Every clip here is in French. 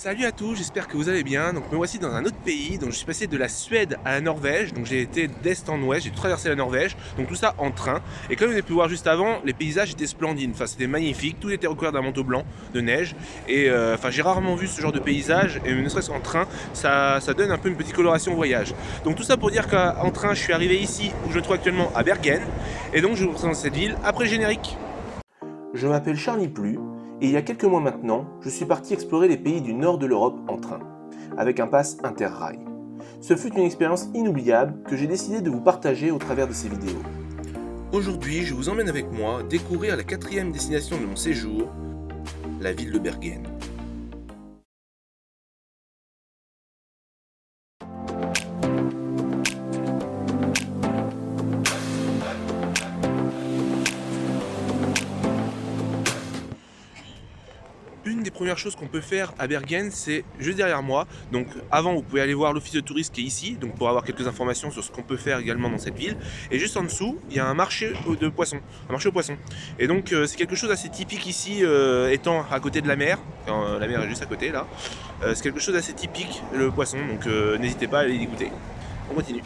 Salut à tous, j'espère que vous allez bien. Donc me voici dans un autre pays. Donc je suis passé de la Suède à la Norvège. Donc j'ai été d'est en ouest, j'ai traversé la Norvège. Donc tout ça en train. Et comme vous avez pu voir juste avant, les paysages étaient splendides. Enfin c'était magnifique. Tout était recouvert d'un manteau blanc de neige. Et enfin j'ai rarement vu ce genre de paysage. Et ne serait-ce qu'en train, ça donne un peu une petite coloration au voyage. Donc tout ça pour dire qu'en train, je suis arrivé ici où je me trouve actuellement à Bergen. Et donc je vous présente cette ville après le générique. Je m'appelle Charlie Plu. Et il y a quelques mois maintenant, je suis parti explorer les pays du nord de l'Europe en train, avec un pass Interrail. Ce fut une expérience inoubliable que j'ai décidé de vous partager au travers de ces vidéos. Aujourd'hui, je vous emmène avec moi découvrir la 4e destination de mon séjour, la ville de Bergen. Une des premières choses qu'on peut faire à Bergen, c'est juste derrière moi. Donc avant, vous pouvez aller voir l'office de tourisme qui est ici, donc pour avoir quelques informations sur ce qu'on peut faire également dans cette ville. Et juste en dessous, il y a un marché de poissons, un marché aux poissons. Et donc c'est quelque chose d'assez typique ici, étant à côté de la mer. Quand, la mer est juste à côté là. C'est quelque chose d'assez typique le poisson, donc n'hésitez pas à aller y goûter. On continue.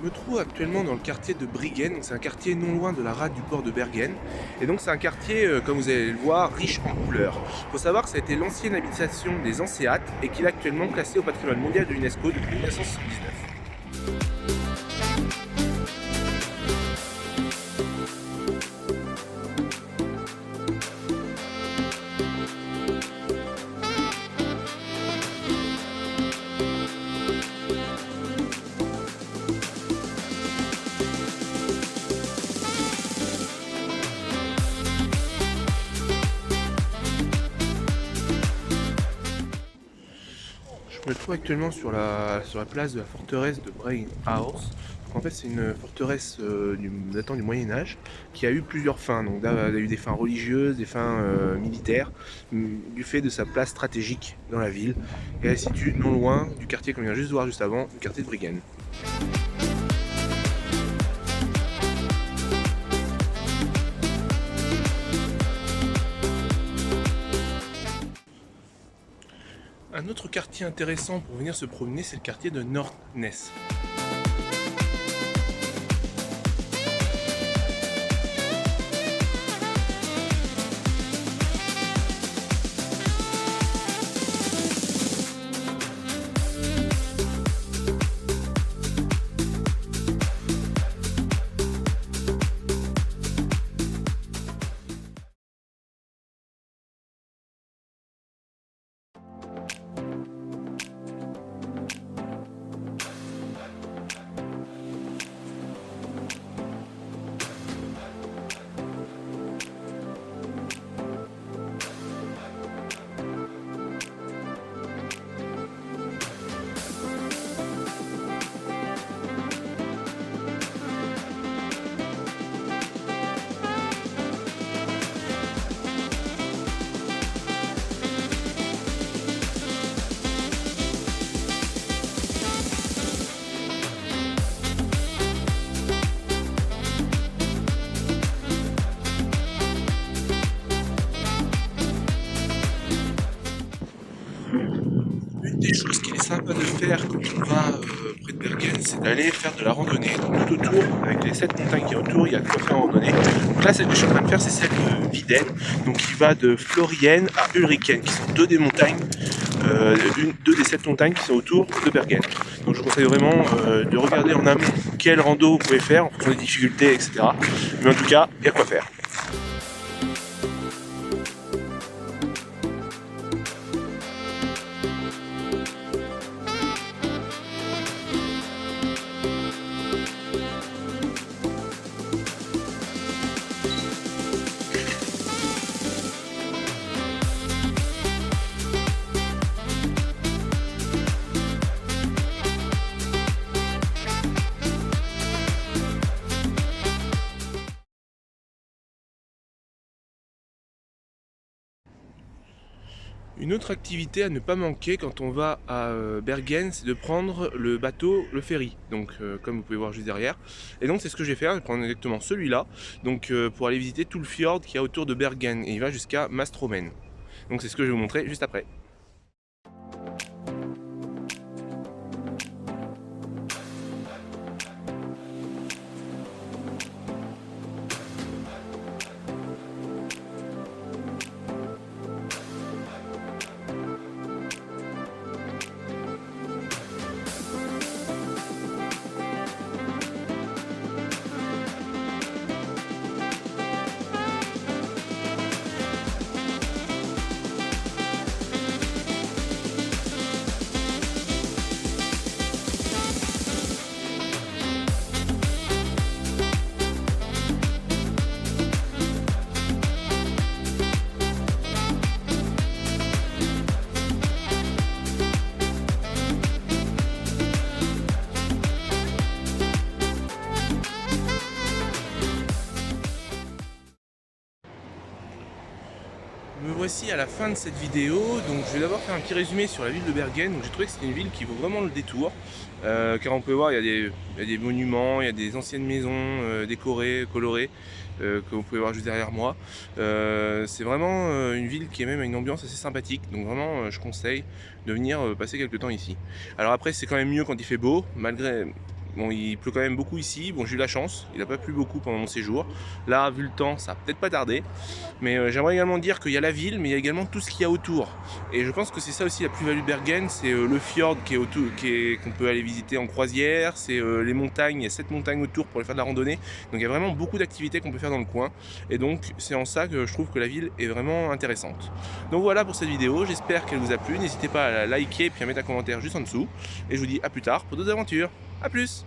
Je me trouve actuellement dans le quartier de Briggen, c'est un quartier non loin de la rade du port de Bergen. Et donc c'est un quartier, comme vous allez le voir, riche en couleurs. Il faut savoir que ça a été l'ancienne habitation des Hanséates et qu'il est actuellement classé au patrimoine mondial de l'UNESCO depuis 1979. Je me trouve actuellement sur la place de la forteresse de Breiðhouse. En fait, c'est une forteresse datant du Moyen-Âge qui a eu plusieurs fins. Donc, il y a eu des fins religieuses, des fins militaires, du fait de sa place stratégique dans la ville. Et elle se situe non loin du quartier qu'on vient juste de voir juste avant, le quartier de Briggen. Un autre quartier intéressant pour venir se promener, c'est le quartier de Nordnes. Une des choses qu'il est sympa de faire quand on va près de Bergen, c'est d'aller faire de la randonnée. Donc tout autour, avec les 7 montagnes qui autour, il y a de quoi faire en randonnée. Donc là, celle que je suis en train de faire, c'est celle de Viden, donc qui va de Florien à Ulriken, qui sont deux des montagnes, deux des 7 montagnes qui sont autour de Bergen. Donc je vous conseille vraiment de regarder en amont quelle rando vous pouvez faire en fonction des difficultés, etc. Mais en tout cas, il y a quoi faire. Une autre activité à ne pas manquer quand on va à Bergen, c'est de prendre le bateau, le ferry, donc comme vous pouvez voir juste derrière. Et donc c'est ce que je vais faire, je vais prendre exactement celui-là, donc pour aller visiter tout le fjord qu'il y a autour de Bergen, et il va jusqu'à Mastromen. Donc c'est ce que je vais vous montrer juste après. Me voici à la fin de cette vidéo, donc je vais d'abord faire un petit résumé sur la ville de Bergen. Donc j'ai trouvé que c'était une ville qui vaut vraiment le détour, car on peut voir il y a des monuments, il y a des anciennes maisons décorées, colorées, que vous pouvez voir juste derrière moi. C'est vraiment une ville qui est même à une ambiance assez sympathique, donc vraiment je conseille de venir passer quelques temps ici. Alors après c'est quand même mieux quand il fait beau, malgré... Bon, il pleut quand même beaucoup ici. Bon, j'ai eu la chance, il n'a pas plu beaucoup pendant mon séjour. Là, vu le temps, ça va peut-être pas tarder. Mais j'aimerais également dire qu'il y a la ville, mais il y a également tout ce qu'il y a autour. Et je pense que c'est ça aussi la plus-value de Bergen, c'est le fjord qu'on peut aller visiter en croisière, c'est les montagnes, il y a 7 montagnes autour pour aller faire de la randonnée. Donc il y a vraiment beaucoup d'activités qu'on peut faire dans le coin. Et donc c'est en ça que je trouve que la ville est vraiment intéressante. Donc voilà pour cette vidéo, j'espère qu'elle vous a plu. N'hésitez pas à la liker et puis à mettre un commentaire juste en dessous. Et je vous dis à plus tard pour d'autres aventures. A plus!